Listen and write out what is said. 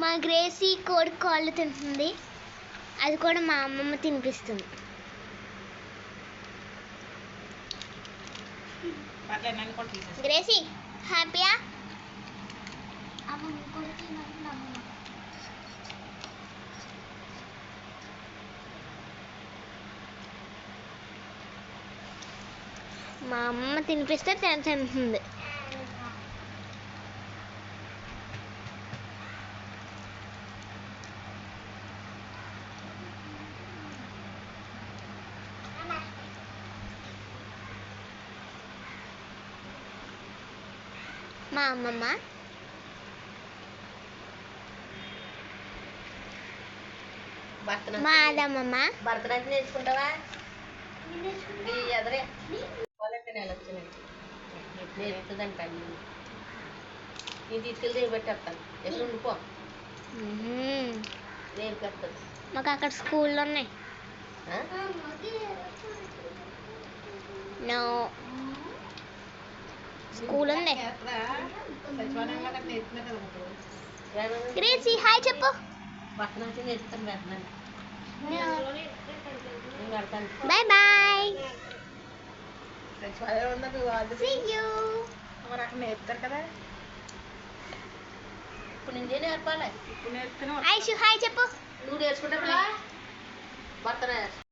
మా గ్రేసీ కోడి కాళ్ళు తింటుంది, అది కూడా మా అమ్మమ్మ తినిపిస్తుంది. గ్రేసీ హ్యాపీయా? మా అమ్మ తినిపిస్తే తింటుంది. మా అమ్మమ్మ మా అదమ్మమ్మ భరతనాట్యం నేర్చుకుంటావా? ఎదరే నేర్పుతుందంట. నేను తీసుకెళ్తే పెట్టేస్తాను. ఎక్కడ ఉండిపో నేర్పేస్తుంది. మాకు అక్కడ స్కూల్లో ఉన్నాయి. నో స్కూల్ ఉంది. గ్రేసీ హాయ్ చెప్పు. భరతనాట్యం నేర్పుతాను. Bye bye. See you. నేర్పుతారు కదా. ఇప్పుడు నేనే నేర్పాలి. ఐషు హాయ్ చెప్పు. నువ్వు నేర్చుకుంటావా? భరతనాట్యం